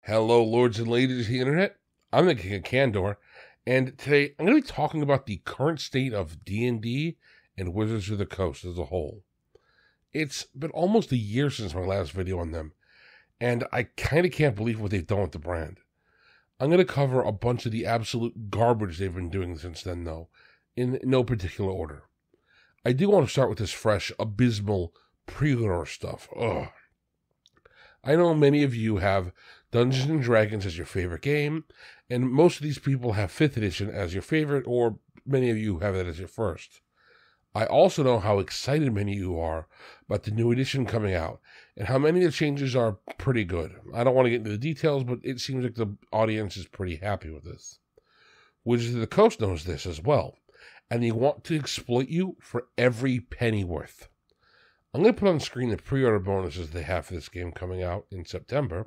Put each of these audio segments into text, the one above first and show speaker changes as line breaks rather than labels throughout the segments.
Hello, lords and ladies of the internet. I'm the King of Candor, and today I'm going to be talking about the current state of D&D and Wizards of the Coast as a whole. It's been almost a year since my last video on them, and I kind of can't believe what they've done with the brand. I'm going to cover a bunch of the absolute garbage they've been doing since then, though, in no particular order. I do want to start with this fresh, abysmal preorder stuff. Ugh. I know many of you have Dungeons & Dragons as your favorite game, and most of these people have 5th edition as your favorite, or many of you have that as your first. I also know how excited many of you are about the new edition coming out, and how many of the changes are pretty good. I don't want to get into the details, but it seems like the audience is pretty happy with this. Wizards of the Coast knows this as well, and they want to exploit you for every penny worth. I'm going to put on screen the pre-order bonuses they have for this game coming out in September.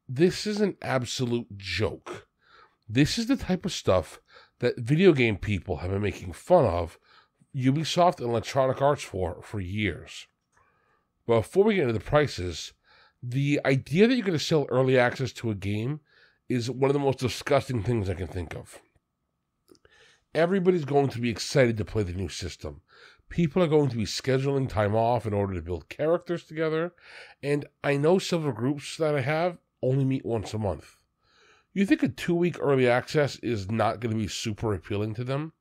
This is an absolute joke. This is the type of stuff that video game people have been making fun of Ubisoft and Electronic Arts for years. But before we get into the prices, the idea that you're going to sell early access to a game is one of the most disgusting things I can think of. Everybody's going to be excited to play the new system. People are going to be scheduling time off in order to build characters together, and I know several groups that I have only meet once a month. You think a 2-week early access is not going to be super appealing to them?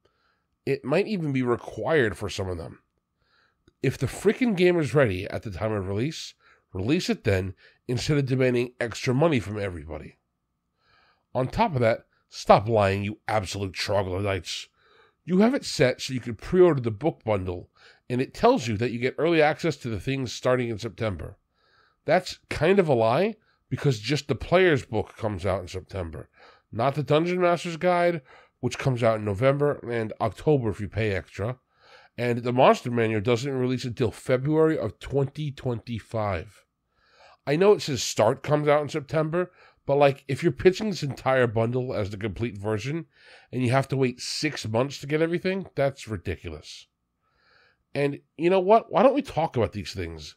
It might even be required for some of them. If the freaking game is ready at the time of release it then, instead of demanding extra money from everybody. On top of that, stop lying, you absolute troglodytes. You have it set so you can pre-order the book bundle, and it tells you that you get early access to the things starting in September. That's kind of a lie, because just the player's book comes out in September, not the Dungeon Master's Guide, which comes out in November and October if you pay extra, and the Monster Manual doesn't release until February of 2025. I know it says Start comes out in September, but if you're pitching this entire bundle as the complete version, and you have to wait 6 months to get everything, that's ridiculous. And you know what? Why don't we talk about these things?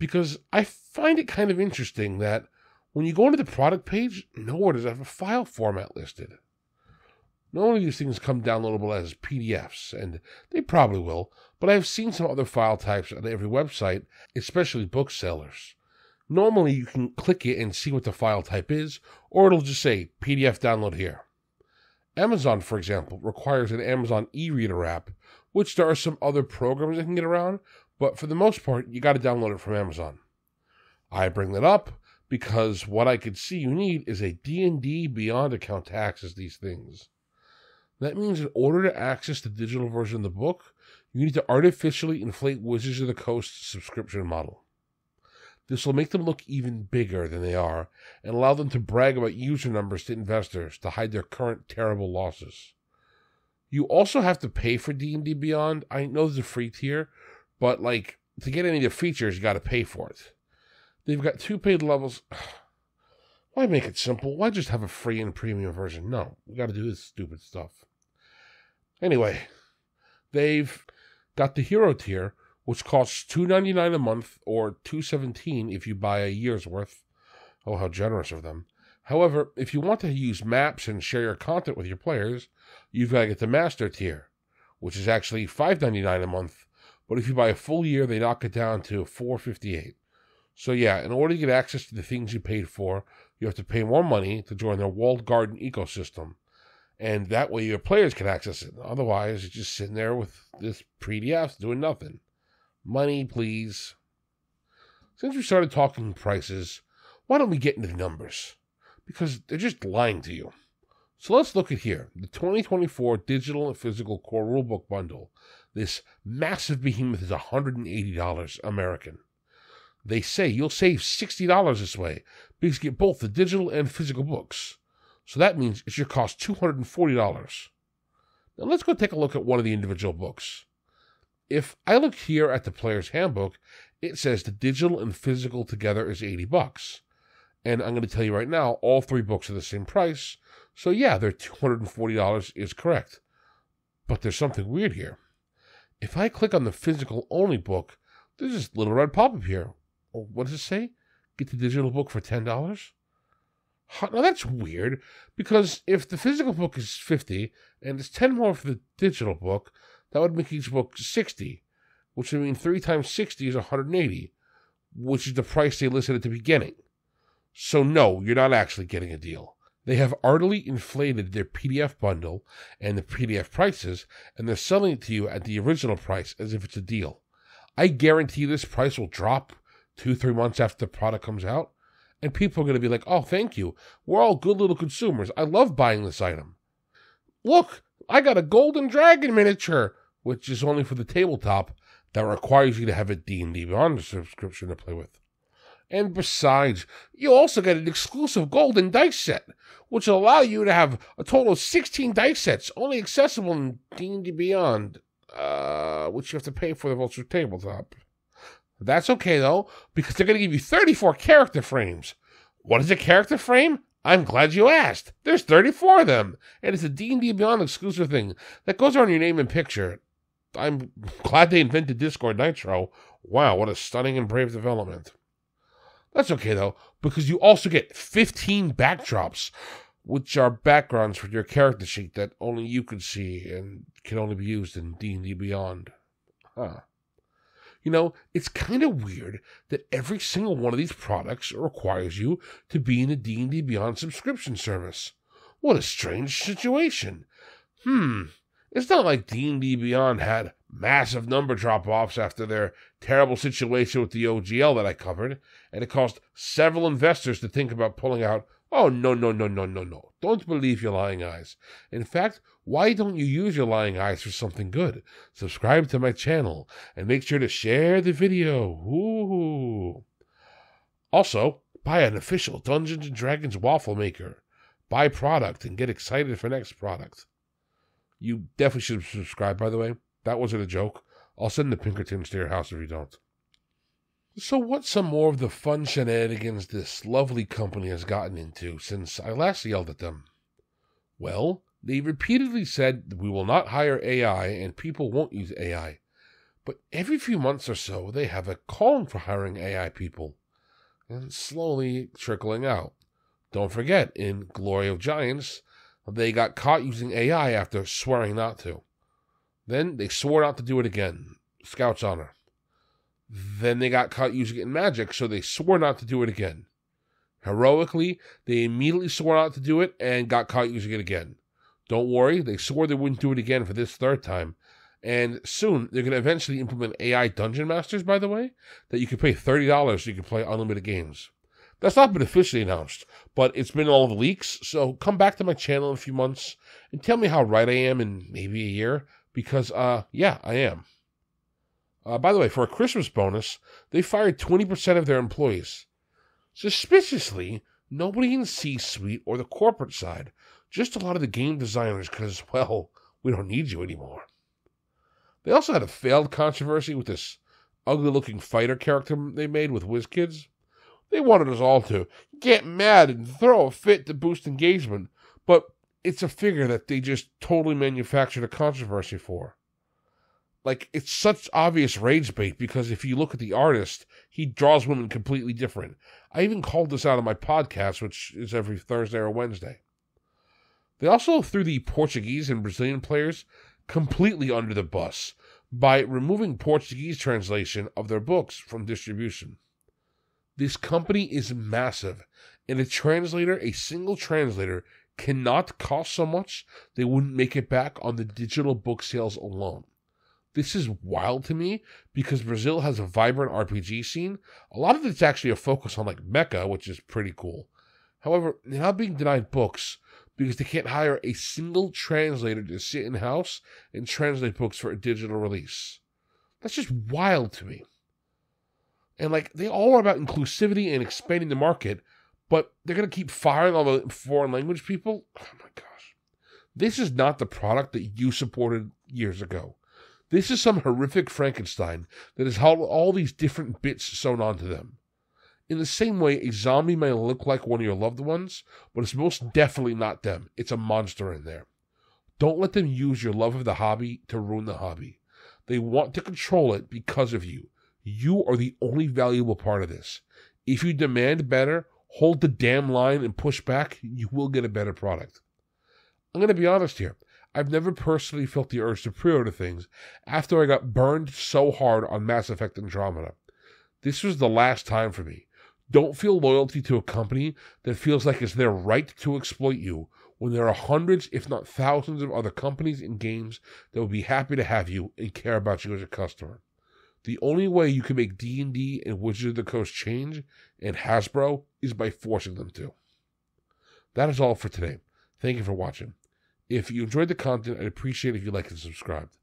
Because I find it kind of interesting that when you go into the product page, nowhere does it have a file format listed. Normally these things come downloadable as PDFs, and they probably will, but I've seen some other file types on every website, especially booksellers. Normally, you can click it and see what the file type is, or it'll just say, PDF download here. Amazon, for example, requires an Amazon e-reader app, which there are some other programs that can get around, but for the most part, you got to download it from Amazon. I bring that up because what I could see you need is a D&D Beyond account to access these things. That means in order to access the digital version of the book, you need to artificially inflate Wizards of the Coast's subscription model. This will make them look even bigger than they are, and allow them to brag about user numbers to investors to hide their current terrible losses. You also have to pay for D&D Beyond. I know there's a free tier, but to get any of the features, you got to pay for it. They've got 2 paid levels. Why make it simple? Why just have a free and premium version? No, we got to do this stupid stuff. Anyway, they've got the Hero tier, which costs $2.99 a month, or $2.17 if you buy a year's worth. Oh, how generous of them. However, if you want to use maps and share your content with your players, you've got to get the Master tier, which is actually $5.99 a month, but if you buy a full year, they knock it down to $4.58. So yeah, in order to get access to the things you paid for, you have to pay more money to join their walled garden ecosystem, and that way your players can access it. Otherwise, you're just sitting there with this PDF doing nothing. Money, please. Since we started talking prices, why don't we get into the numbers? Because they're just lying to you. So let's look at here. The 2024 digital and physical core rulebook bundle. This massive behemoth is $180 American. They say you'll save $60 this way because you get both the digital and physical books. So that means it should cost $240. Now let's go take a look at one of the individual books. If I look here at the player's handbook, it says the digital and physical together is $80. And I'm going to tell you right now, all 3 books are the same price. So yeah, their $240 is correct. But there's something weird here. If I click on the physical only book, there's this little red pop-up here. Oh, what does it say? Get the digital book for $10? Now that's weird, because if the physical book is $50 and it's $10 more for the digital book, that would make each book $60, which would mean 3 times 60 is $180, which is the price they listed at the beginning. So no, you're not actually getting a deal. They have artfully inflated their PDF bundle and the PDF prices, and they're selling it to you at the original price as if it's a deal. I guarantee this price will drop 2-3 months after the product comes out, and people are going to be like, oh, thank you. We're all good little consumers. I love buying this item. Look, I got a golden dragon miniature, which is only for the tabletop, that requires you to have a D&D Beyond subscription to play with. And besides, you also get an exclusive golden dice set, which will allow you to have a total of 16 dice sets, only accessible in D&D Beyond, which you have to pay for the Vulture tabletop. That's okay, though, because they're going to give you 34 character frames. What is a character frame? I'm glad you asked. There's 34 of them, and it's a D&D Beyond exclusive thing that goes on your name and picture. I'm glad they invented Discord Nitro. Wow, what a stunning and brave development. That's okay, though, because you also get 15 backdrops, which are backgrounds for your character sheet that only you can see and can only be used in D&D Beyond. Huh. You know, it's kind of weird that every single one of these products requires you to be in a D&D Beyond subscription service. What a strange situation. It's not like D&D Beyond had massive number drop-offs after their terrible situation with the OGL that I covered, and it caused several investors to think about pulling out. Oh, no. Don't believe your lying eyes. In fact, why don't you use your lying eyes for something good? Subscribe to my channel, and make sure to share the video. Ooh. Also, buy an official Dungeons & Dragons waffle maker. Buy product and get excited for next product. You definitely should subscribe, by the way. That wasn't a joke. I'll send the Pinkertons to your house if you don't. So what's some more of the fun shenanigans this lovely company has gotten into since I last yelled at them? Well, they repeatedly said that we will not hire AI and people won't use AI. But every few months or so, they have a calling for hiring AI people. And it's slowly trickling out. Don't forget, in Glory of Giants, they got caught using AI after swearing not to. Then they swore not to do it again. Scout's honor. Then they got caught using it in magic, so they swore not to do it again. Heroically, they immediately swore not to do it and got caught using it again. Don't worry, they swore they wouldn't do it again for this third time. And soon, they're going to eventually implement AI Dungeon Masters, by the way, that you can pay $30 so you can play unlimited games. That's not been officially announced, but it's been all the leaks, so come back to my channel in a few months and tell me how right I am in maybe a year, because, yeah, I am. By the way, for a Christmas bonus, they fired 20% of their employees. Suspiciously, nobody in C-suite or the corporate side, just a lot of the game designers, because, well, we don't need you anymore. They also had a failed controversy with this ugly-looking fighter character they made with WizKids. They wanted us all to get mad and throw a fit to boost engagement, but it's a figure that they just totally manufactured a controversy for. Like, it's such obvious rage bait because if you look at the artist, he draws women completely different. I even called this out on my podcast, which is every Thursday or Wednesday. They also threw the Portuguese and Brazilian players completely under the bus by removing Portuguese translation of their books from distribution. This company is massive, and a single translator, cannot cost so much they wouldn't make it back on the digital book sales alone. This is wild to me because Brazil has a vibrant RPG scene. A lot of it's actually a focus on like mecha, which is pretty cool. However, they're not being denied books because they can't hire a single translator to sit in-house and translate books for a digital release. That's just wild to me. And like, they all are about inclusivity and expanding the market, but they're going to keep firing all the foreign language people? Oh my gosh. This is not the product that you supported years ago. This is some horrific Frankenstein that has had all these different bits sewn onto them. In the same way, a zombie may look like one of your loved ones, but it's most definitely not them. It's a monster in there. Don't let them use your love of the hobby to ruin the hobby. They want to control it because of you. You are the only valuable part of this. If you demand better, hold the damn line and push back, you will get a better product. I'm going to be honest here. I've never personally felt the urge to pre-order things after I got burned so hard on Mass Effect Andromeda. This was the last time for me. Don't feel loyalty to a company that feels like it's their right to exploit you when there are hundreds, if not thousands, of other companies and games that will be happy to have you and care about you as a customer. The only way you can make D&D and Wizards of the Coast change, and Hasbro, is by forcing them to. That is all for today. Thank you for watching. If you enjoyed the content, I'd appreciate it if you like and subscribed.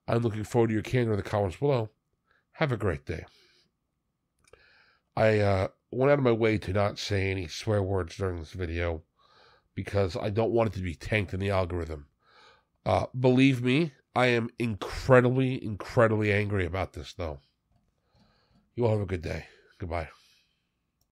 I'm looking forward to your candor in the comments below. Have a great day. I went out of my way to not say any swear words during this video because I don't want it to be tanked in the algorithm. Believe me, I am incredibly, incredibly angry about this, though. You all have a good day. Goodbye.